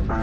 Hello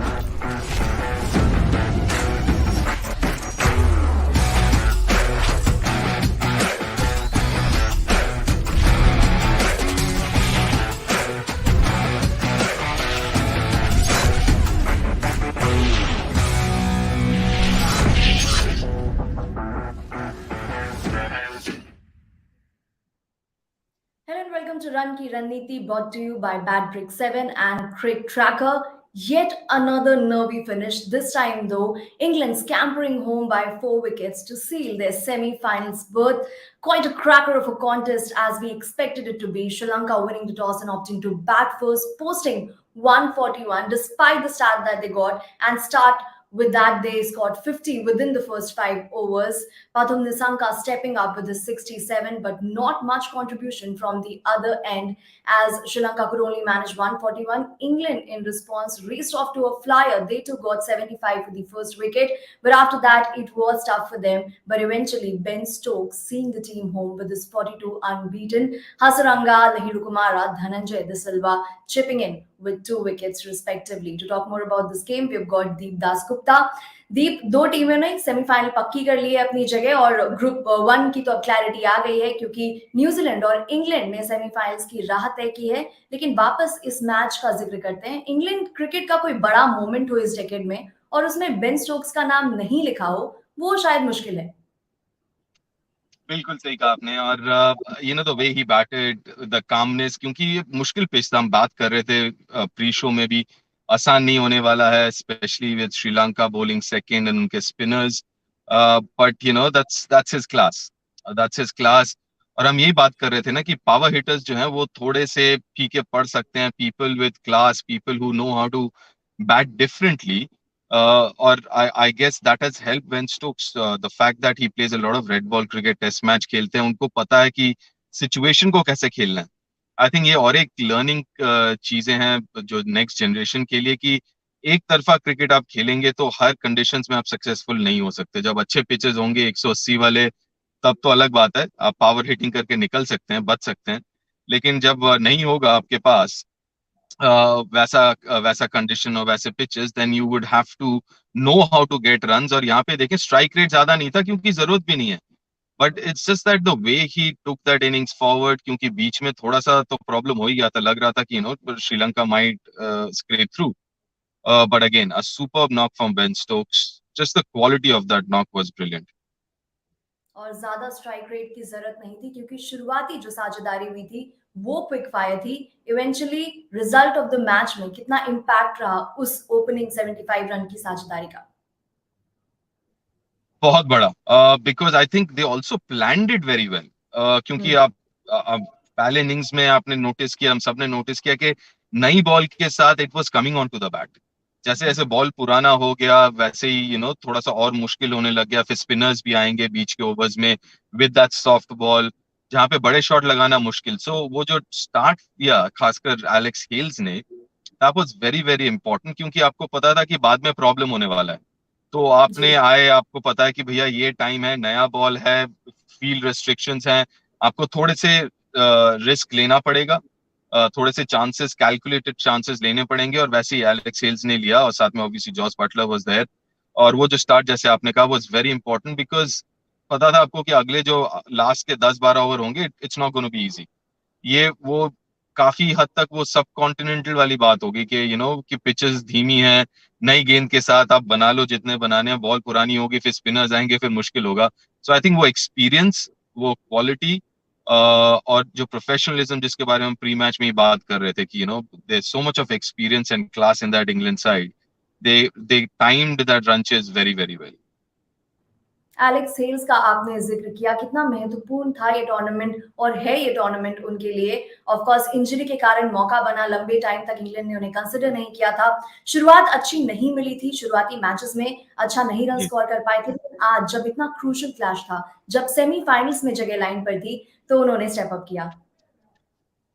and welcome to Run Ki Runneeti, brought to you by Bad Brick 7 and CricTracker. Yet another nervy finish. This time, though, England scampering home by 4 wickets to seal their semi-finals berth. Quite a cracker of a contest as we expected it to be. Sri Lanka winning the toss and opting to bat first, posting 141 despite the start that they got, and start with that they scored 50 within the first 5 overs. Pathum Nissanka stepping up with a 67, but not much contribution from the other end as Sri Lanka could only manage 141. England, in response, raced off to a flyer. They too got 75 for the first wicket, but after that, it was tough for them. But eventually, Ben Stokes seeing the team home with his 42 unbeaten. Hasaranga, Lahiru Kumara, Dhananjay De Silva chipping in with 2 wickets respectively. To talk more about this game, we've got Deep Dasgupta. दीप, दो टीमों ने semifinal पक्की कर ली है अपनी जगह और group 1 की तो अब क्लैरिटी आ गई है क्योंकि न्यूजीलैंड और इंग्लैंड ने सेमीफाइनल्स की राह तय की है। लेकिन वापस इस मैच का जिक्र करते हैं। इंग्लैंड क्रिकेट का कोई बड़ा मोमेंट हो इस डेकेड में और उसमें बेन स्टोक्स का नाम नहीं लिखा हो, वो शायद मुश्किल है। बिल्कुल सही कहा आपने। और the way he batted, the calmness, क्योंकि ये मुश्किल पिच था। हम बात कर रहे थे प्री शो में भी, आसान नहीं होने वाला है, specially with Sri Lanka bowling second and उनके spinners. But that's his class, that's his class. और हम यही बात कर रहे थे ना कि पावर हिटर्स जो हैं वो थोड़े से फीके पड़ सकते हैं। People with class, people who know how to bat differently. Or I guess that has helped Ben Stokes. The fact that he plays a lot of red ball cricket, test match खेलते हैं, उनको पता है कि situation को कैसे खेलना है. आई थिंक ये और एक लर्निंग चीजें हैं जो नेक्स्ट जनरेशन के लिए, कि एक तरफा क्रिकेट आप खेलेंगे तो हर कंडीशंस में आप सक्सेसफुल नहीं हो सकते. जब अच्छे पिचेस होंगे 180 वाले, तब तो अलग बात है, आप पावर हिटिंग करके निकल सकते हैं, बच सकते हैं. लेकिन जब नहीं होगा आपके पास वैसा कंडीशन और वैसे pitches, then you would have to know how to get runs. और यहाँ पे देखें, स्ट्राइक रेट ज्यादा नहीं था क्योंकि जरूरत भी नहीं है, but it's just that the way he took that innings forward. क्योंकि बीच में थोड़ा सा तो प्रॉब्लम हो ही गया था, लग रहा था कि Sri Lanka might scrap through. But again a superb knock from Ben Stokes. Just the quality of that knock was brilliant. और ज्यादा स्ट्राइक रेट की जरूरत नहीं थी क्योंकि शुरुआती जो साझेदारी हुई थी वो क्विक फायर थी. Eventually result of the match में कितना इम्पैक्ट रहा उस ओपनिंग 75 रन की साझेदारी का? बहुत बड़ा, because I think they also planned it very well. क्योंकि आप पहले इनिंग्स में आपने नोटिस किया, हम सबने नोटिस किया कि नई बॉल के साथ it was coming on to the bat. जैसे जैसे बॉल पुराना हो गया वैसे ही थोड़ा सा और मुश्किल होने लग गया. फिर स्पिनर्स भी आएंगे बीच के ओवर्स में विद दैट सॉफ्ट बॉल, जहाँ पे बड़े शॉट लगाना मुश्किल. सो वो जो स्टार्ट किया खासकर एलेक्स हेल्स ने, that was very very important, क्योंकि आपको पता था कि बाद में प्रॉब्लम होने वाला है. तो आपने आए, आपको पता है कि भैया ये टाइम है, नया बॉल है, फील्ड रेस्ट्रिक्शंस हैं, आपको थोड़े से रिस्क लेना पड़ेगा, थोड़े से चांसेस, कैलकुलेटेड चांसेस लेने पड़ेंगे. और वैसे ही एलेक्स हेल्स ने लिया, और साथ में obviously Jos Buttler was there. और वो जो स्टार्ट जैसे आपने कहा वाज वेरी इंपॉर्टेंट, बिकॉज पता था आपको कि अगले जो लास्ट के 10-12 ओवर होंगे, it's not gonna be easy. ये वो काफी हद तक वो सब कॉन्टिनेंटल वाली बात होगी कि कि पिचेस धीमी है, नई गेंद के साथ आप बना लो जितने बनाने हैं, बॉल पुरानी होगी, फिर स्पिनर्स आएंगे, फिर मुश्किल होगा. सो आई थिंक वो एक्सपीरियंस, वो क्वालिटी, और जो प्रोफेशनलिज्म जिसके बारे में हम प्री मैच में ही बात कर रहे थे कि there so much of experience and class in that England side, they timed that run chase very very well. Alex Hales का आपने जिक्र किया, कितना महत्वपूर्ण था ये टूर्नामेंट और है ये टूर्नामेंट उनके लिए. ऑफ कोर्स इंजरी के कारण मौका बना, लंबे टाइम तक इंग्लैंड ने उन्हें कंसिडर नहीं किया था. शुरुआत अच्छी नहीं मिली थी, शुरुआती मैचेस में अच्छा नहीं रन स्कोर कर पाए थे. लेकिन आज जब इतना क्रूशियल क्लैश था, जब सेमीफाइनल्स में जगह लाइन पर थी, तो उन्होंने स्टेप अप किया.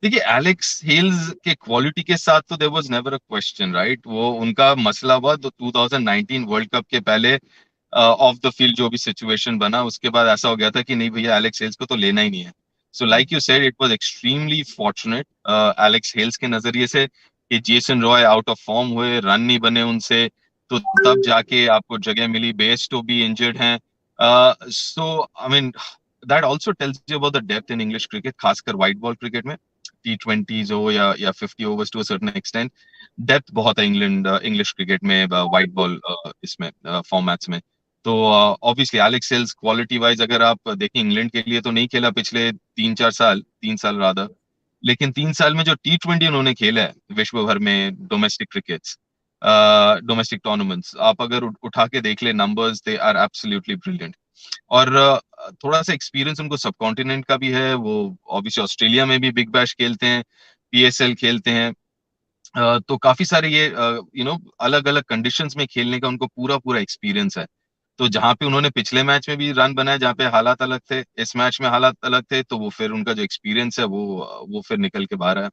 देखिए, एलेक्स हेल्स के क्वालिटी के साथ तो there was never a question, right. वो उनका मसला हुआ तो 2019 वर्ल्ड कप के पहले ऑफ द फील्ड जो भी सिचुएशन बना, उसके बाद ऐसा हो गया था कि नहीं भैया, एलेक्स हेल्स को तो लेना ही नहीं है. So like you said, it was extremely fortunate Alex Hales के नजरिए से. कि Jason Roy out of form हुए, रन नहीं बने उनसे, तो तब जाके आपको जगह मिली। बेयस्टो भी इंजर्ड हैं। So I mean that also tells you about the depth in English cricket, खासकर वाइट बॉल क्रिकेट में, T20s हो या 50 overs to a certain extent. Depth बहुत है इंग्लैंड इंग्लिश क्रिकेट में, वाइट बॉल इसमें फॉर्मेट्स में। तो obviously Alex Hales quality wise अगर आप देखें, इंग्लैंड के लिए तो नहीं खेला पिछले 3-4 साल, 3 साल रादर, लेकिन 3 साल में जो T20 उन्होंने खेला है विश्व भर में, डोमेस्टिक क्रिकेट्स, डोमेस्टिक टूर्नामेंट्स, आप अगर उठा के देख ले numbers, they are absolutely brilliant. और थोड़ा सा एक्सपीरियंस उनको सब कॉन्टिनेंट का भी है। वो ऑब्वियसली ऑस्ट्रेलिया में भी बिग बैश खेलते हैं, PSL खेलते हैं। तो काफी सारे ये अलग अलग कंडीशंस में खेलने का उनको पूरा पूरा एक्सपीरियंस है। तो जहां पे उन्होंने पिछले मैच में भी रन बनाए, जहाँ पे हालात अलग थे, इस मैच में हालात अलग थे, तो वो फिर उनका जो एक्सपीरियंस है वो फिर निकल के बाहर आया।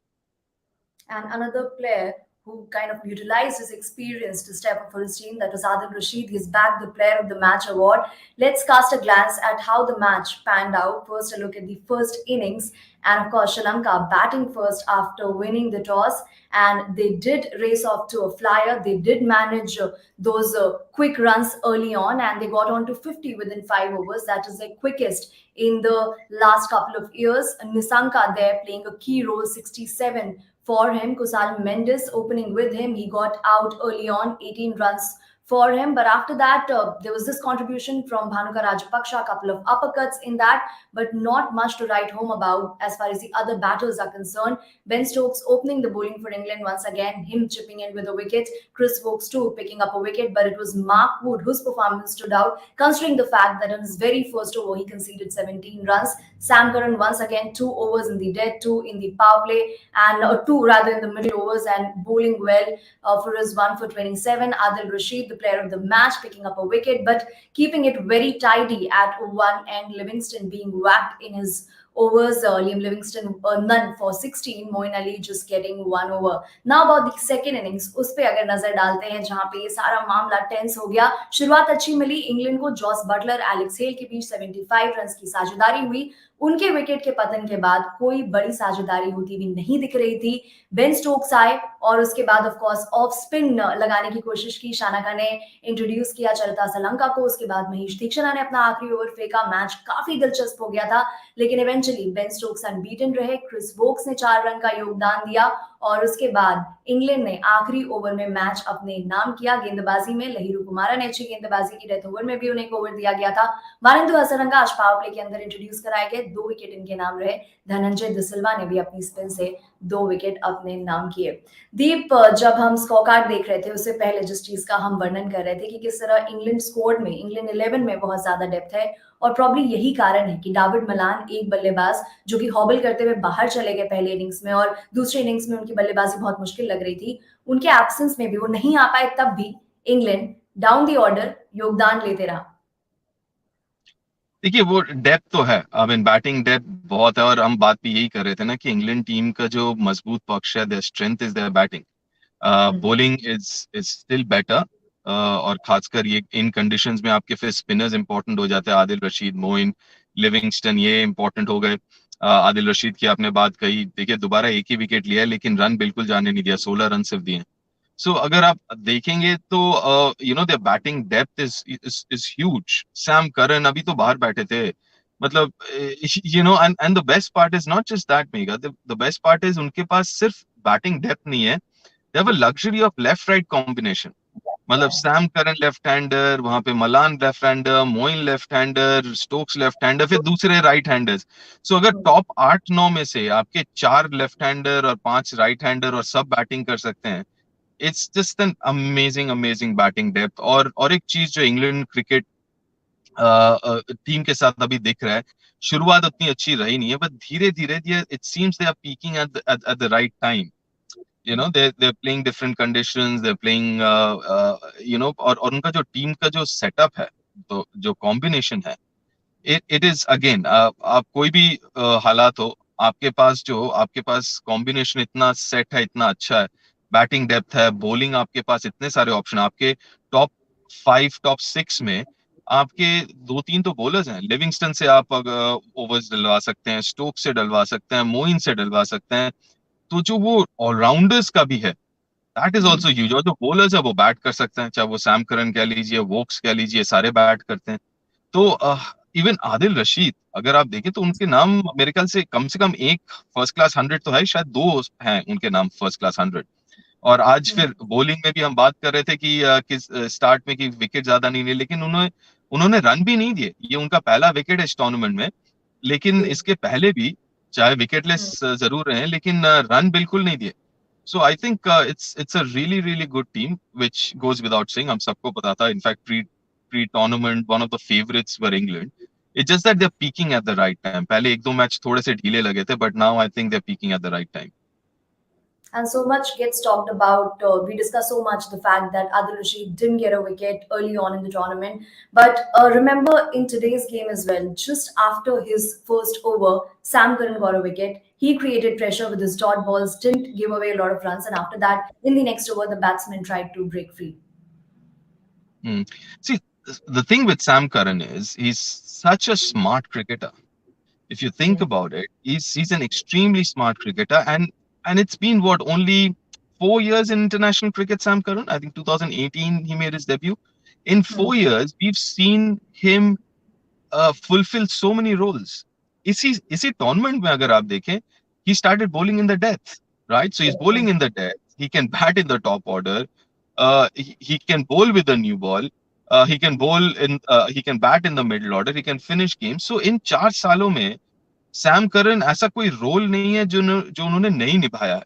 And another player who kind of utilized his experience to step up for his team, that was Adil Rashid. He's back the Player of the Match award. Let's cast a glance at how the match panned out. First, a look at the first innings. And of course, Sri Lanka batting first after winning the toss. And they did race off to a flyer. They did manage those quick runs early on, and they got on to 50 within 5 overs. That is the quickest in the last couple of years. Nisanka there playing a key role, 67 for him. Kusal Mendes opening with him. He got out early on, 18 runs for him. But after that, there was this contribution from Bhanuka Rajapaksha, a couple of uppercuts in that, but not much to write home about as far as the other batters are concerned. Ben Stokes opening the bowling for England once again, him chipping in with a wicket. Chris Woakes too picking up a wicket, but it was Mark Wood whose performance stood out, considering the fact that in his very first over he conceded 17 runs. Sam Curran once again 2 overs in the dead, 2 in the power play, and two rather in the middle overs, and bowling well for his 1 for 27. Adil Rashid, the player of the match, picking up a wicket, but keeping it very tidy at one end. Livingston being whacked in his overs. Liam Livingston none for 16. Moin Ali just getting 1 over. Now about the second innings, उस पे अगर नजर डालते हैं जहां पे ये सारा मामला टेंस हो गया। शुरुआत अच्छी मिली इंग्लैंड को, जॉस बटलर एलेक्स हेल के बीच 75 रन की साझेदारी हुई। उनके विकेट के पतन के बाद कोई बड़ी साझेदारी होती भी नहीं दिख रही थी। बेन स्टोक्स आए और उसके बाद ऑफ कोर्स ऑफ स्पिन लगाने की कोशिश की। शानाका ने इंट्रोड्यूस किया चलता सलंका को, उसके बाद महेश दीक्षित ने अपना आखिरी ओवर फेंका। मैच काफी दिलचस्प हो गया था, लेकिन इवेंचुअली बेन स्टोक्स अनबीटन रहे। क्रिस वोक्स ने 4 रन का योगदान दिया और उसके बाद इंग्लैंड ने आखिरी ओवर में मैच अपने नाम किया। गेंदबाजी में लहिरू कुमारा ने अच्छी गेंदबाजी की, डेथ ओवर में भी उन्हें एक ओवर दिया गया था। मारिंदु हसरंगा आज पावर प्ले के अंदर इंट्रोड्यूस कराए गए, 2 विकेट इनके नाम रहे। धनंजय डिसिल्वा ने भी अपनी स्पिन से 2 विकेट अपने नाम किए। दीप, जब हम स्कोर कार्ड देख रहे थे उससे पहले जिस चीज का हम वर्णन कर रहे थे कि किस तरह इंग्लैंड स्क्वाड में, इंग्लैंड 11 में बहुत ज्यादा डेप्थ है, और प्रॉब्ली यही कारण है कि डेविड मलान एक बल्लेबाज जो कि हॉबल करते हुए बाहर चले गए पहले इनिंग्स में, और दूसरे इनिंग्स में उनकी बल्लेबाजी बहुत मुश्किल लग रही थी, उनके एब्सेंस में भी वो नहीं आ पाए, तब भी इंग्लैंड डाउन द ऑर्डर योगदान लेते रहा। देखिए वो डेप्थ तो है, आई मीन बैटिंग डेप्थ बहुत है, और हम बात भी यही कर रहे थे ना कि इंग्लैंड टीम का जो मजबूत पक्ष है, their strength is there batting. Bowling is still better, और खासकर ये इन कंडीशंस में आपके फिर स्पिनर्स इंपॉर्टेंट हो जाते हैं। आदिल रशीद, मोइन, लिविंगस्टन ये इंपॉर्टेंट हो गए। आदिल रशीद की आपने बात कही, देखिए दोबारा एक ही विकेट लिया है, लेकिन रन बिल्कुल जाने नहीं दिया, 16 रन सिर्फ दिए। सो अगर आप देखेंगे तो the batting depth is huge. Sam Curran अभी तो बाहर बैठे थे, मतलब and the best part is not just that mega, the best part is उनके पास सिर्फ बैटिंग डेप्थ नहीं है, they have a luxury of left right combination. मतलब सैम करन लेफ्ट हैंडर, वहां पे Malan left hander, Moeen left hander, Stokes left hander, फिर दूसरे राइट हैंडर्स। सो अगर टॉप 8-9 में से आपके 4 लेफ्ट हैंडर और 5 राइट हैंडर और सब बैटिंग कर सकते हैं, it's just an amazing amazing batting depth. और एक चीज जो इंग्लैंड क्रिकेट टीम के साथ अभी दिख रहा है, शुरुआत उतनी अच्छी रही नहीं है, बट धीरे धीरे it seems they are peaking at the right time. they're playing different conditions, they're playing और उनका जो टीम का जो सेटअप है, तो जो कॉम्बिनेशन है, इट इज अगेन, आप कोई भी हालात हो, आपके पास कॉम्बिनेशन इतना सेट है, इतना अच्छा है, बैटिंग डेप्थ है, बॉलिंग आपके पास इतने सारे ऑप्शन, आपके टॉप 5 टॉप 6 में आपके 2-3 तो बॉलर्स हैं। लिविंगस्टन से आप ओवर्स डलवा सकते हैं, स्टोक्स से डलवा सकते हैं, मोइन से डलवा सकते हैं। तो जो वो ऑलराउंडर्स का भी है, दैट इज ऑल्सो ह्यूज। और जो बॉलर्स है वो बैट कर सकते हैं, चाहे वो सैम करन कह लीजिए, वोक्स कह लीजिए, सारे बैट करते हैं। तो इवन आदिल रशीद अगर आप देखें तो उनके नाम मेरे ख्याल से कम एक फर्स्ट क्लास 100 तो है, शायद दो हैं उनके नाम फर्स्ट क्लास 100। और आज फिर बॉलिंग में भी हम बात कर रहे थे कि किस स्टार्ट में कि विकेट ज्यादा नहीं लिए, लेकिन उन्होंने उन्होंने रन भी नहीं दिए। ये उनका पहला विकेट है इस टूर्नामेंट में, लेकिन जी। इसके पहले भी चाहे विकेटलेस जरूर रहे लेकिन रन बिल्कुल नहीं दिए। So I think it's a really really good team which goes without saying, हम सबको पता था। In fact pre pre tournament one of the favourites were England. It's just that they are peaking at the right time. पहले एक दो match थोड़े से ढीले लगे थे, but now I think they are peaking at the right time. And so much gets talked about. We discuss so much the fact that Adil Rashid didn't get a wicket early on in the tournament. But remember in today's game as well, just after his first over, Sam Curran got a wicket. He created pressure with his dot balls, didn't give away a lot of runs. And after that, in the next over, the batsman tried to break free. Hmm. See, the thing with Sam Curran is he's such a smart cricketer. If you think Hmm. about it, he's an extremely smart cricketer, and it's been what, only 4 years in international cricket. Sam Curran, I think 2018 he made his debut. In Hmm. 4 years, we've seen him fulfill so many roles. इसी tournament में अगर आप देखें, he started bowling in the death, right? So he's bowling in the death. He can bat in the top order. He can bowl with a new ball. He can bat in the middle order. He can finish games. So इन 4 सालों में Sam Curran ऐसा कोई role नहीं है जो उन्होंने नहीं निभाया है।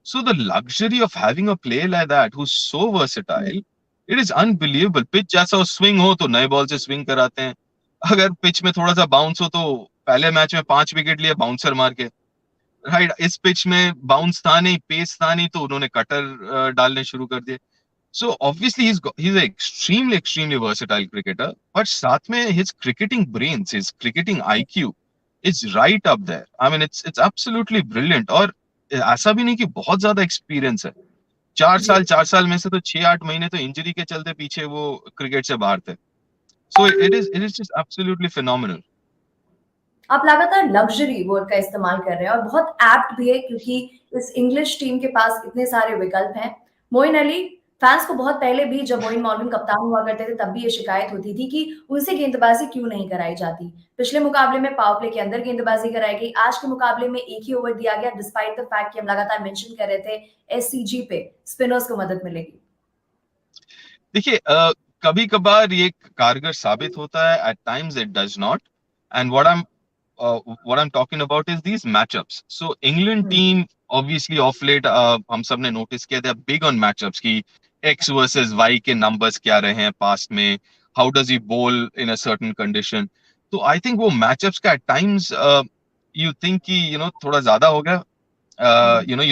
So the luxury of having a player like that who so versatile, it is unbelievable. Pitch जैसा स्विंग हो तो नए बॉल से स्विंग कराते हैं, अगर पिच में थोड़ा सा बाउंस हो तो पहले मैच में 5 विकेट लिए बाउंसर मार के, राइट। इस पिच में बाउंस था नहीं, पेस था नहीं, तो उन्होंने कटर डालने शुरू कर दिए। So obviously he's an extremely versatile cricketer, but साथ में his cricketing brains, his cricketing IQ is right up there. I mean it's absolutely brilliant। और ऐसा भी नहीं कि बहुत ज्यादा एक्सपीरियंस है। चार जी। साल चार साल में से तो 6-8 महीने तो इंजरी के चलते पीछे वो क्रिकेट से बाहर थे। So it is just absolutely phenomenal। आप लगातार लग्जरी वर्ड का इस्तेमाल कर रहे हैं और बहुत एप्ट भी है क्योंकि इस इंग्लिश टीम के पास इतने सारे विकल्प हैं। मोइन अली, फैंस को बहुत पहले भी जब मोइन मॉर्गन कप्तान हुआ करते थे तब भी ये शिकायत होती थी कि उनसे गेंदबाजी क्यों नहीं कराई जाती। पिछले मुकाबले में पावर प्ले के अंदर गेंदबाजी कराई गई, आज के मुकाबले में एक ही ओवर दिया गया डिस्पाइट द फैक्ट कि हम लगातार मेंशन कर रहे थे एससीजी पे स्पिनर्स को मदद मिलेगी। देखिए कभी कभार ये कारगर साबित होता है, at times it does not. And what I'm talking about is these matchups. So England hmm. team obviously off late हम सब ने notice किया, they are big on matchups कि X versus Y के numbers क्या रहे हैं past में, how does he bowl in a certain condition। तो I think वो matchups का at times you think कि थोड़ा ज्यादा हो गया। हम्म।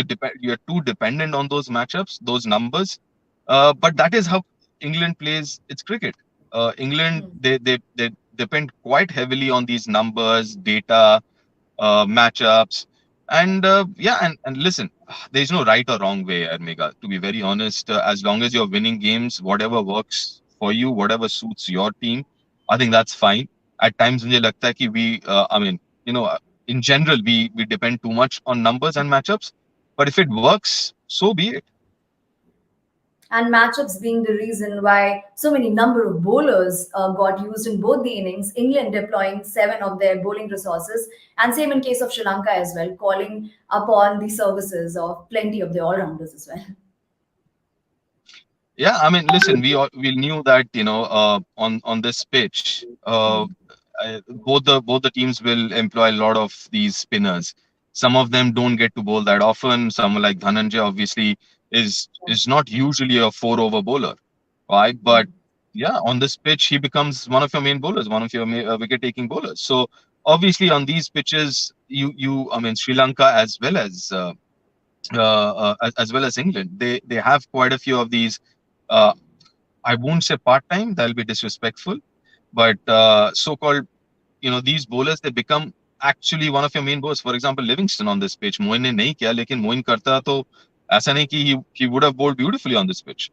You are too dependent on those matchups, those numbers। But that is how England plays its cricket। England, hmm. they depend quite heavily on these numbers, data, matchups, and yeah, and listen, there's no right or wrong way, Mega. To be very honest, as long as you're winning games, whatever works for you, whatever suits your team, I think that's fine। At times, मुझे लगता है कि I mean, in general, we depend too much on numbers and matchups, but if it works, so be it। And matchups being the reason why so many number of bowlers got used in both the innings, England deploying 7 of their bowling resources, and same in case of Sri Lanka as well, calling upon the services of plenty of the all-rounders as well. Yeah, I mean, listen, we knew that on this pitch, both the teams will employ a lot of these spinners. Some of them don't get to bowl that often. Someone like Dhananjay obviously is not usually a 4 over bowler, right? But yeah, on this pitch he becomes one of your main bowlers, one of your wicket taking bowlers. So obviously on these pitches, you I mean Sri Lanka as well as England, they have quite a few of these. Uh, I won't say part time; that'll be disrespectful. But so-called, these bowlers, they become actually one of your main bowlers. For example, Livingston on this pitch, Moin ने नहीं किया, लेकिन Moin करता तो ऐसा नहीं कि he would have bowled beautifully on this pitch।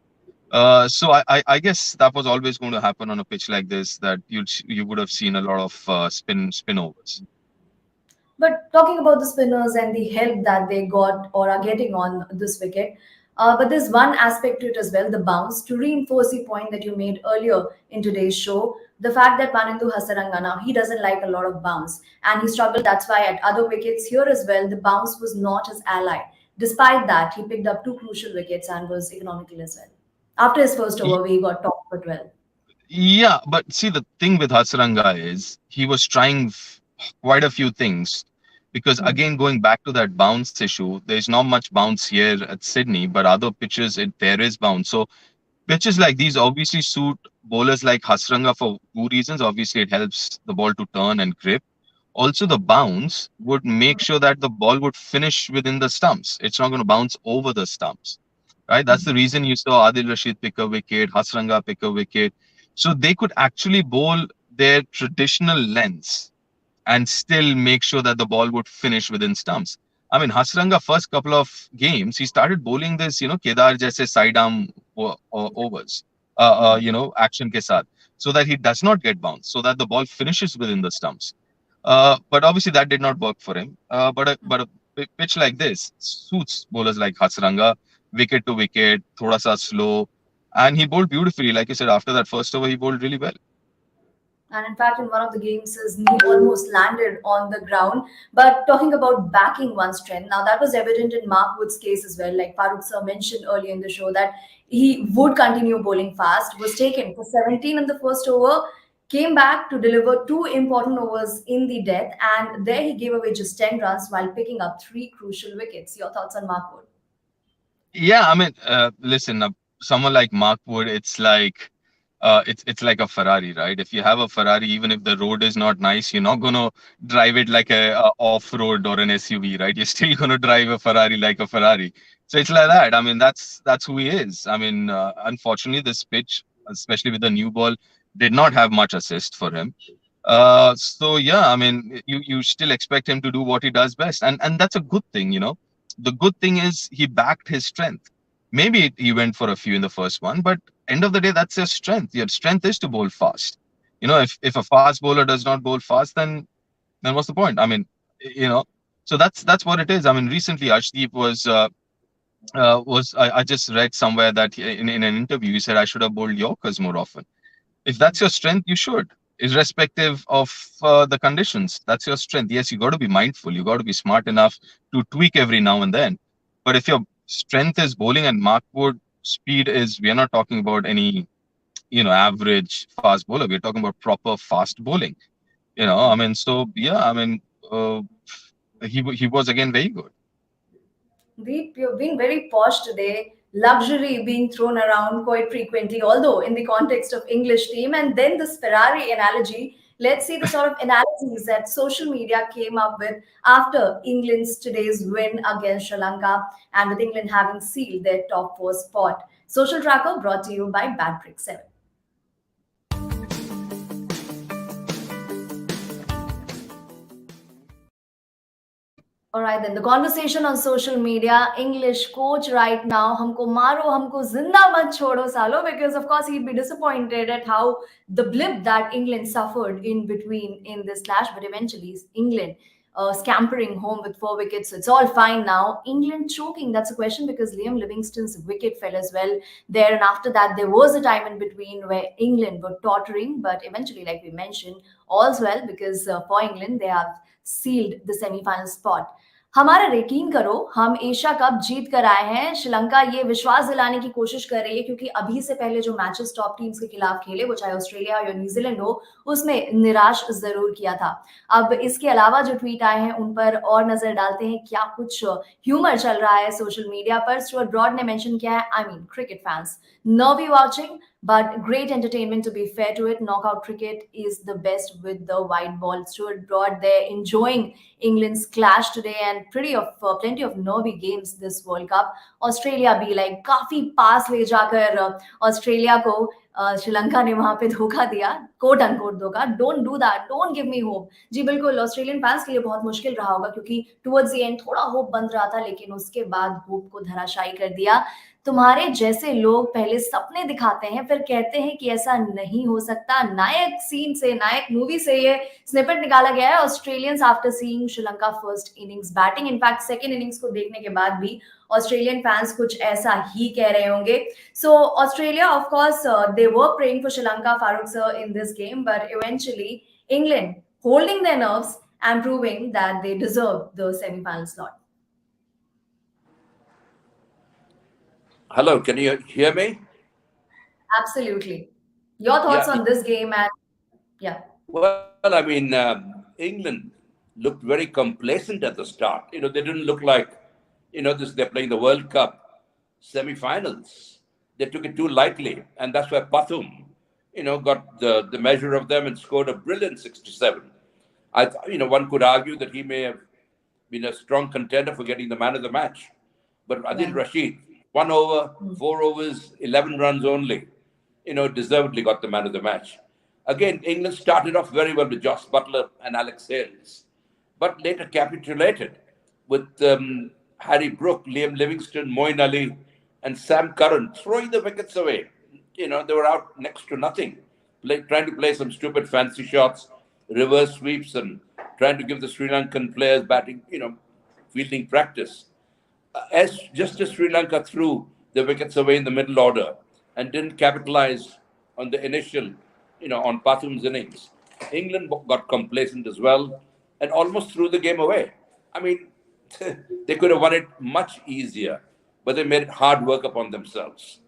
So I guess that was always going to happen on a pitch like this, that you would have seen a lot of spin overs। But talking about the spinners and the help that they got or are getting on this wicket, But there's one aspect to it as well, the bounce. To reinforce the point that you made earlier in today's show, the fact that Manindu Hasarangana, he doesn't like a lot of bounce. And he struggled, that's why at other wickets here as well, the bounce was not his ally. Despite that, he picked up two crucial wickets and was economical as well. After his first over, he got topped for 12. Yeah, but see, the thing with Hasaranga is he was trying quite a few things because, Hmm. again, going back to that bounce issue, there's not much bounce here at Sydney, but other pitches, there is bounce. So pitches like these obviously suit bowlers like Hasranga for two reasons. Obviously, it helps the ball to turn and grip. Also, the bounce would make sure that the ball would finish within the stumps. It's not going to bounce over the stumps, right? That's the reason you saw Adil Rashid pick a wicket, Hasranga pick a wicket. So they could actually bowl their traditional lengths and still make sure that the ball would finish within stumps. I mean, Hasranga first couple of games, he started bowling this, Kedar jaise side arm overs, action ke saath, so that he does not get bounced, so that the ball finishes within the stumps. But obviously that did not work for him. But a pitch like this suits bowlers like Hasranga, wicket to wicket, thoda sa slow, and he bowled beautifully. Like you said, after that first over, he bowled really well. And in fact, in one of the games, his knee almost landed on the ground. But talking about backing one's strength, now that was evident in Mark Wood's case as well. Like Farooq sir mentioned earlier in the show, that he would continue bowling fast, was taken for 17 in the first over, came back to deliver two important overs in the death, and there he gave away just 10 runs while picking up three crucial wickets. Your thoughts on Mark Wood? Yeah, I mean, listen, someone like Mark Wood, it's like a Ferrari, right? If you have a Ferrari, even if the road is not nice, you're not gonna drive it like a off-road or an SUV, right? You're still gonna drive a Ferrari like a Ferrari. So it's like that. I mean, that's who he is. I mean, unfortunately, this pitch, especially with the new ball, did not have much assist for him. So yeah, I mean, you still expect him to do what he does best, and that's a good thing. The good thing is he backed his strength. Maybe he went for a few in the first one, but end of the day, that's your strength. Your strength is to bowl fast. If a fast bowler does not bowl fast, then what's the point? I mean, you know, so that's what it is. I mean, recently Ashdeep I just read somewhere that in an interview he said I should have bowled Yorkers more often. If that's your strength, you should, irrespective of the conditions. That's your strength. Yes, you got to be mindful. You got to be smart enough to tweak every now and then. But if your strength is bowling and Mark Wood speed is, we are not talking about any, average fast bowler. We're talking about proper fast bowling. I mean, so yeah, I mean, he was again very good. You're being very posh today. Luxury being thrown around quite frequently, although in the context of English team. And then this Ferrari analogy. Let's see the sort of analogies that social media came up with after England's today's win against Sri Lanka, and with England having sealed their top four spot. Social Tracker brought to you by Bad Brick 7. All right, then the conversation on social media, English coach right now, humko maro, humko zinda mat chodo salo, because of course he'd be disappointed at how the blip that England suffered in between in this clash, but eventually England scampering home with four wickets. So it's all fine now. England choking, that's a question because Liam Livingston's wicket fell as well there. And after that, there was a time in between where England were tottering, but eventually, like we mentioned, all's well because for England, they have sealed the semi-final spot. हमारा यकीन करो हम Asia cup जीत कर आए हैं श्रीलंका ये विश्वास दिलाने की कोशिश कर रही है क्योंकि अभी से पहले जो मैचेस टॉप टीम्स के खिलाफ खेले वो चाहे ऑस्ट्रेलिया या न्यूजीलैंड हो उसमें निराश जरूर किया था अब इसके अलावा जो ट्वीट आए हैं उन पर और नजर डालते हैं क्या कुछ ह्यूमर चल रहा है सोशल मीडिया पर स्टुअर्ट ब्रॉड ने मेंशन किया है I mean cricket fans nervy watching, but great entertainment to be fair to it. Knockout cricket is the best with the white ball. Stuart Broad there enjoying England's clash today and plenty of nervy games this World Cup. Australia भी like काफी पास ले जाकर Australia को श्रीलंका ने वहां पे धोखा दिया कोट अनकोट धोखा don't do that don't give me hope जी बिल्कुल ऑस्ट्रेलियन फैंस के लिए बहुत मुश्किल रहा होगा क्योंकि टुवर्ड्स द एंड थोड़ा होप बन रहा था लेकिन उसके बाद होप को धराशायी कर दिया तुम्हारे जैसे लोग पहले सपने दिखाते हैं फिर कहते हैं कि ऐसा नहीं हो सकता नायक सीन से नायक मूवी से ये स्निपेट निकाला गया है Australians after seeing Sri Lanka first innings batting in fact second innings को देखने के बाद भी ऑस्ट्रेलियन फैंस कुछ ऐसा ही कह रहे होंगे. So Australia, of course, they were praying for Sri Lanka, Farooq sir, in this game, but eventually England holding their nerves and proving that they deserve the semi-final slot. Hello, can you hear me? Absolutely. Your thoughts Yeah. on this game and yeah. Well, I mean, England looked very complacent at the start. They didn't look like, they're playing the World Cup semi-finals. They took it too lightly, and that's why Pathum, got the measure of them and scored a brilliant 67. One could argue that he may have been a strong contender for getting the man of the match. But Adil Yeah. Rashid, 1 over, 4 overs, 11 runs only, deservedly got the man of the match. Again, England started off very well with Josh Butler and Alex Hales, but later capitulated with Harry Brook, Liam Livingston, Moeen Ali, and Sam Curran throwing the wickets away. They were out next to nothing, trying to play some stupid fancy shots, reverse sweeps, and trying to give the Sri Lankan players batting, fielding practice. Just as Sri Lanka threw the wickets away in the middle order and didn't capitalize on the initial, on Pathum's innings, England got complacent as well and almost threw the game away. I mean, they could have won it much easier, but they made it hard work upon themselves.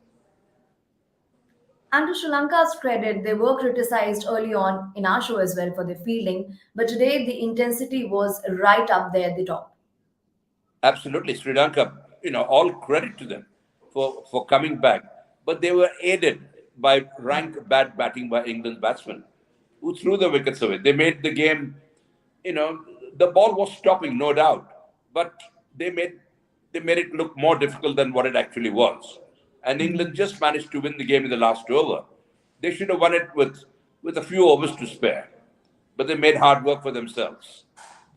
And to Sri Lanka's credit, they were criticized early on in our show as well for their fielding, but today the intensity was right up there at the top. Absolutely, Sri Lanka, all credit to them for coming back. But they were aided by rank bad batting by England's batsmen, who threw the wickets away. They made the game, you know, the ball was stopping, no doubt, but they made they made it look more difficult than what it actually was. And England just managed to win the game in the last over. They should have won it with a few overs to spare, but they made hard work for themselves.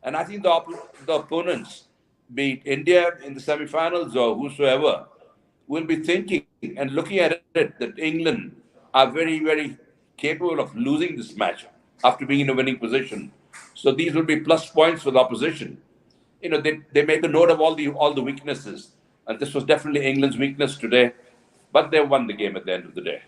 And I think the opponents, be it India in the semi-finals or whosoever, will be thinking and looking at it that England are very, very capable of losing this match after being in a winning position. So these will be plus points for the opposition. They make a note of all the weaknesses, and this was definitely England's weakness today, but they won the game at the end of the day.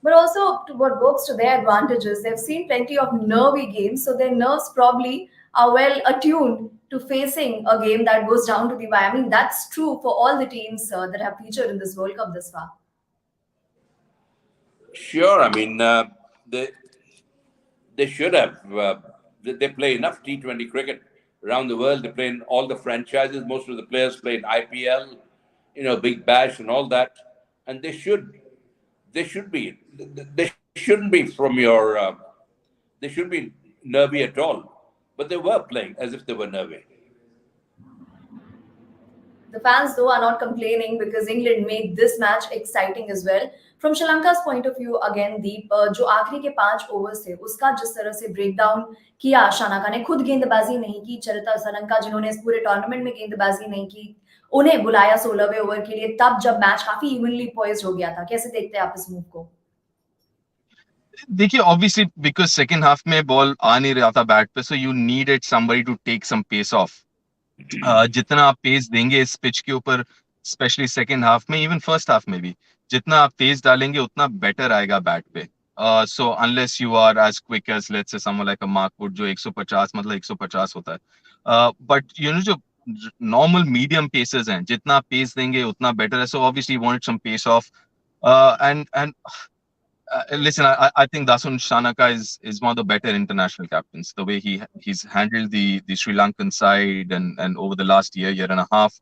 But also, what works to their advantage is they've seen plenty of nervy games, so their nerves probably are well attuned to facing a game that goes down to the wire. I mean, that's true for all the teams that have featured in this World Cup this far. Sure, I mean they should have. They play enough T20 cricket around the world. They play in all the franchises. Most of the players play in IPL, Big Bash and all that, and they should be. They shouldn't be from your. They shouldn't be nervy at all, but they were playing as if they were nervy. The fans, though, are not complaining because England made this match exciting as well. From Sri Lanka's point of view, again, Deep, जो आखिरी के 5 overs थे उसका जिस तरह से break down किया शानाका ने, खुद गेंदबाजी नहीं की, चरिता श्रीलंका जिन्होंने इस पूरे टूर्नामेंट में गेंदबाजी नहीं की, उन्हें बुलाया 16वें ओवर के लिए, तब जब मैच काफी इवनली पॉइज्ड हो गया था. कैसे देखते हैं आप इस मूव को? देखिए ऑब्वियसली बिकॉज सेकंड हाफ में बॉल आ नहीं रहा था बैट पे, so you needed somebody to take some pace off. जितना आप पेस देंगे इस पिच के ऊपर, स्पेशली सेकंड हाफ में, इवन फर्स्ट हाफ में भी, जितना आप तेज डालेंगे उतना बेटर आएगा बैट पे. So unless you are as quick as let's say someone like a Mark Wood जो 150 मतलब 150 होता है, बट जो नॉर्मल मीडियम पेसेस हैं, जितना आप पेस देंगे उतना बेटर है. So obviously wanted some pace off. And listen, I think Dasun Shanaka is one of the better international captains. The way he's handled the Sri Lankan side and over the last year and a half,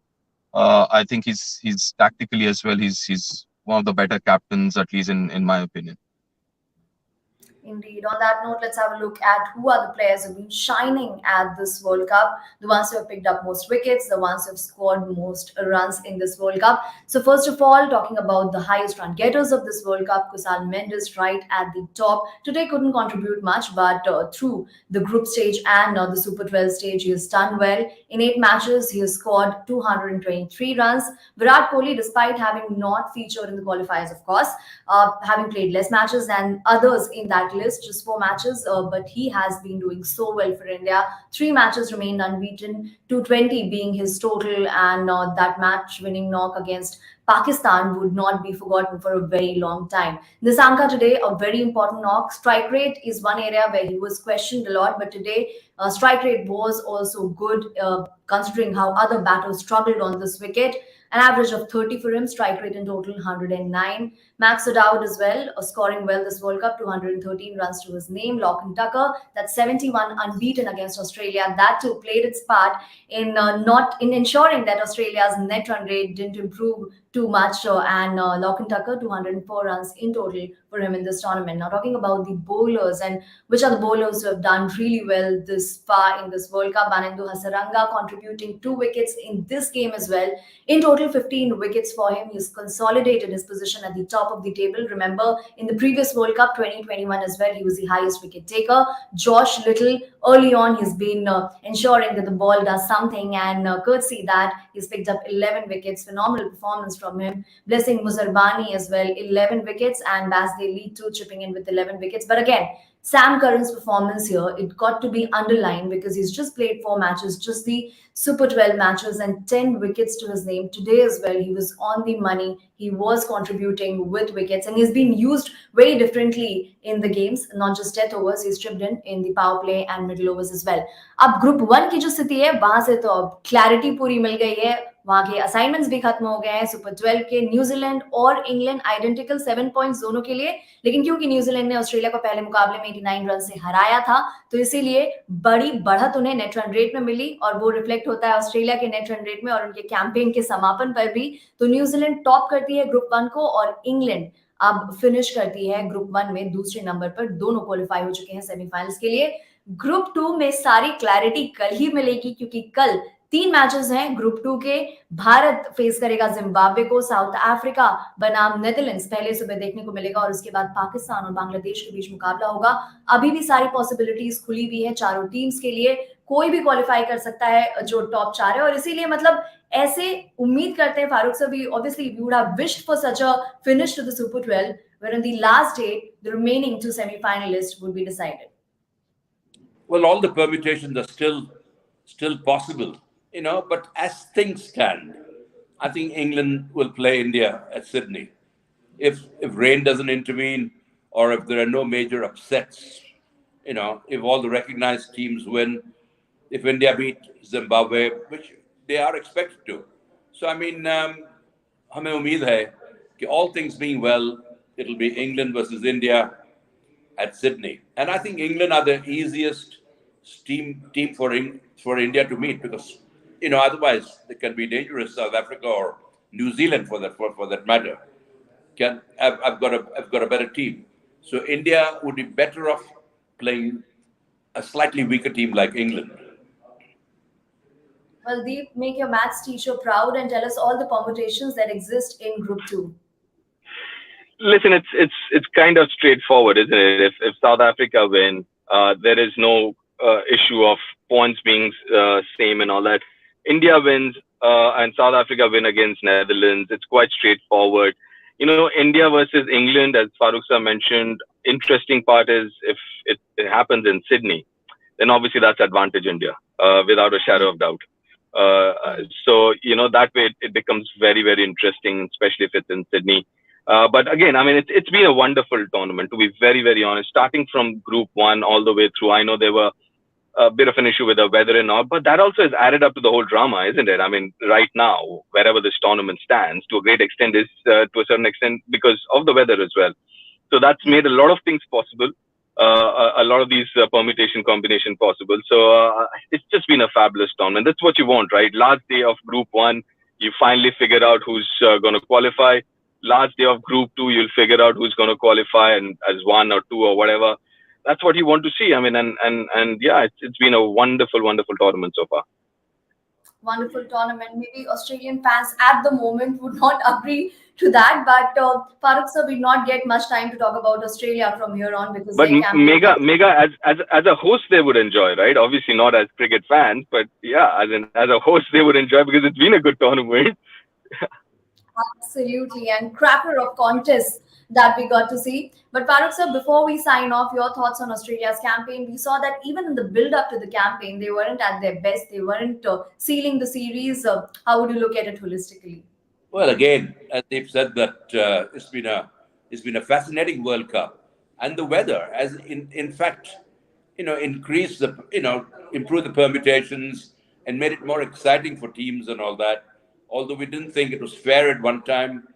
I think he's tactically as well. He's one of the better captains, at least in my opinion. Indeed. On that note, let's have a look at who are the players who have been shining at this World Cup. The ones who have picked up most wickets, the ones who have scored most runs in this World Cup. So first of all, talking about the highest run getters of this World Cup, Kusal Mendes right at the top. Today couldn't contribute much, but through the group stage and the Super 12 stage, he has done well. In 8 matches, he has scored 223 runs. Virat Kohli, despite having not featured in the qualifiers, of course, having played less matches than others in that that list, just 4 matches, but he has been doing so well for India. 3 matches remained unbeaten, 220 being his total, and that match-winning knock against Pakistan would not be forgotten for a very long time. This Anka today, a very important knock. Strike rate is one area where he was questioned a lot, but today strike rate was also good, considering how other batters struggled on this wicket. An average of 30 for him, strike rate in total 109. Max O'Dowd as well, scoring well this World Cup, 213 runs to his name. Lachlan Tucker, that's 71 unbeaten against Australia. That too played its part in not in ensuring that Australia's net run rate didn't improve too much. And Lachlan Tucker, 204 runs in total for him in this tournament. Now talking about the bowlers and which are the bowlers who have done really well this far in this World Cup. Anandu Hasaranga contributing 2 wickets in this game as well. In total, 15 wickets for him. He's consolidated his position at the top of the table. Remember, in the previous World Cup 2021 as well, he was the highest wicket taker. Josh Little, early on, he's been ensuring that the ball does something, and courtesy that he's picked up 11 wickets. Phenomenal performance from him. Blessing Muzarbani as well, 11 wickets, and Basdale Lee too chipping in with 11 wickets. But again, Sam Curran's performance here, it got to be underlined because he's just played 4 matches, just the Super 12 matches, and 10 wickets to his name. Today as well, he was on the money. He was contributing with wickets, and he's been used very differently in the games, not just death overs. He's chipped in the power play and middle overs as well. अब group 1 की जो स्थिति है वहां से तो अब clarity पूरी मिल गई है. वहां के असाइनमेंट्स भी खत्म हो गए हैं. सुपर 12 के न्यूजीलैंड और इंग्लैंड आइडेंटिकल 7 पॉइंट्स दोनों के लिए, लेकिन क्योंकि न्यूजीलैंड ने ऑस्ट्रेलिया को पहले मुकाबले में 89 रन से हराया था, तो इसीलिए बड़ी बढ़त उन्हें नेट रन रेट में मिली, और वो रिफ्लेक्ट होता है ऑस्ट्रेलिया के नेट रन रेट में और उनके कैंपेन के समापन पर भी. तो न्यूजीलैंड टॉप करती है ग्रुप 1 को, और इंग्लैंड अब फिनिश करती है ग्रुप 1 में दूसरे नंबर पर. दोनों क्वालिफाई हो चुके हैं सेमीफाइनल्स के लिए. ग्रुप 2 में सारी क्लैरिटी कल ही मिलेगी, क्योंकि कल 3 मैचेस हैं ग्रुप 2 के. भारत फेस करेगा जिम्बाब्वे को, साउथ अफ्रीका बनाम नेदरलैंड्स पहले सुबह देखने को मिलेगा, और उसके बाद पाकिस्तान और बांग्लादेश के बीच मुकाबला होगा. अभी भी सारी पॉसिबिलिटीज खुली हुई है चारों टीम्स के लिए. कोई भी क्वालिफाई कर सकता है जो टॉप 4 है, और इसीलिए मतलब ऐसे उम्मीद करते हैं फारूक सर भी, obviously we would have wished for such a finish to the super 12 where on the last day the remaining 2 semi-finalists would be decided. Well, all the permutations are still possible, but as things stand, I think England will play India at Sydney. If rain doesn't intervene, or if there are no major upsets, if all the recognized teams win, if India beat Zimbabwe, which they are expected to. So, I mean, हमें उम्मीद है कि all things being well, it'll be England versus India at Sydney. And I think England are the easiest team for India to meet, because otherwise they can be dangerous. South Africa or New Zealand for that matter I've got a better team. So India would be better off playing a slightly weaker team like England. Well, Deep, make your maths teacher proud and tell us all the permutations that exist in Group 2. Listen, it's kind of straightforward, isn't it? If South Africa win, there is no issue of points being same and all that. India wins and South Africa win against Netherlands. It's quite straightforward. India versus England, as Farooq sir mentioned, interesting part is if it happens in Sydney, then obviously that's advantage India, without a shadow of doubt. So, that way it becomes very, very interesting, especially if it's in Sydney. But again, I mean, it's been a wonderful tournament, to be very, very honest. Starting from Group 1 all the way through, I know there were a bit of an issue with the weather and all, but that also has added up to the whole drama, isn't it? I mean, right now, wherever this tournament stands, to a great extent, is to a certain extent because of the weather as well. So that's made a lot of things possible, a lot of these permutation combination possible. So it's just been a fabulous tournament. That's what you want, right? Last day of Group 1, you finally figure out who's going to qualify. Last day of Group 2, you'll figure out who's going to qualify and as 1 or 2 or whatever. That's what you want to see. I mean, and yeah, it's been a wonderful, wonderful tournament so far. Wonderful tournament. Maybe Australian fans at the moment would not agree to that, but Farooq sir, we not get much time to talk about Australia from here on because. But Mega, as a host, they would enjoy, right? Obviously not as cricket fans, but yeah, as a host, they would enjoy because it's been a good tournament. Absolutely, and cracker of contests that we got to see. But Farooq sir, before we sign off, your thoughts on Australia's campaign? We saw that even in the build up to the campaign, they weren't at their best. They weren't sealing the series. How would you look at it holistically? Well, again, as they've said that it's been a fascinating World Cup, and the weather has in fact, increased the improved the permutations and made it more exciting for teams and all that. Although we didn't think it was fair at one time,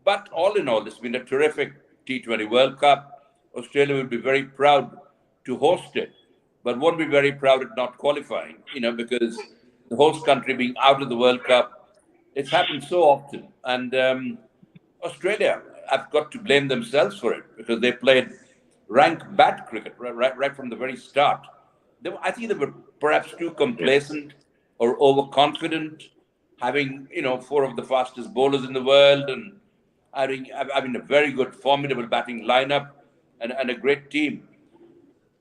but all in all, it's been a terrific T20 World Cup. Australia will be very proud to host it, but won't be very proud at not qualifying, because the host country being out of the World Cup, it's happened so often. And Australia have got to blame themselves for it because they played rank bad cricket right from the very start. I think they were perhaps too complacent or overconfident, having four of the fastest bowlers in the world and having a very good, formidable batting lineup and a great team.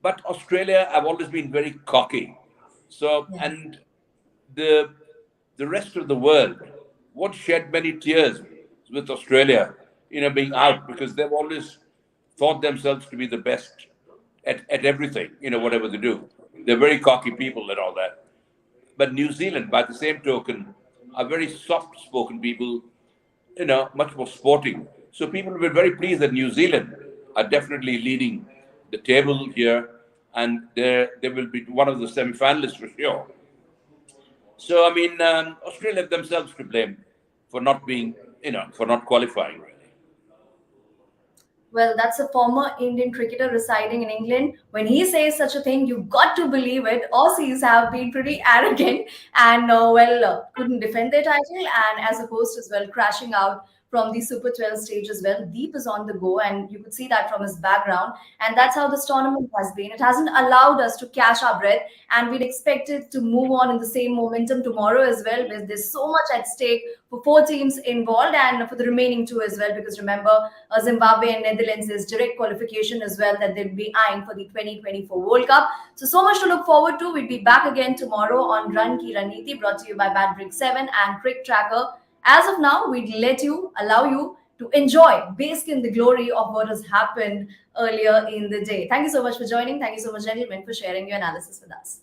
But Australia have always been very cocky. So, Yeah. and the the rest of the world won't shed many tears with Australia, being out because they've always thought themselves to be the best at everything, whatever they do. They're very cocky people and all that. But New Zealand, by the same token, are very soft-spoken people, much more sporting. So people will be very pleased that New Zealand are definitely leading the table here, and they will be one of the semi-finalists for sure. So I mean, Australia have themselves to blame for not being, for not qualifying. Really. Well, that's a former Indian cricketer residing in England. When he says such a thing, you've got to believe it. Aussies have been pretty arrogant and, couldn't defend their title. And as a host as well, crashing out from the Super 12 stage as well. Deep is on the go, and you could see that from his background. And that's how this tournament has been. It hasn't allowed us to catch our breath, and we'd expected to move on in the same momentum tomorrow as well. Because there's so much at stake for four teams involved and for the remaining two as well. Because remember, Zimbabwe and Netherlands is direct qualification as well that they'll be eyeing for the 2024 World Cup. So much to look forward to. We'll be back again tomorrow on Run Ki Raniti, brought to you by Bad Brick 7 and CricTracker. As of now, we'd allow you to enjoy, bask in the glory of what has happened earlier in the day. Thank you so much for joining. Thank you so much, gentlemen, for sharing your analysis with us.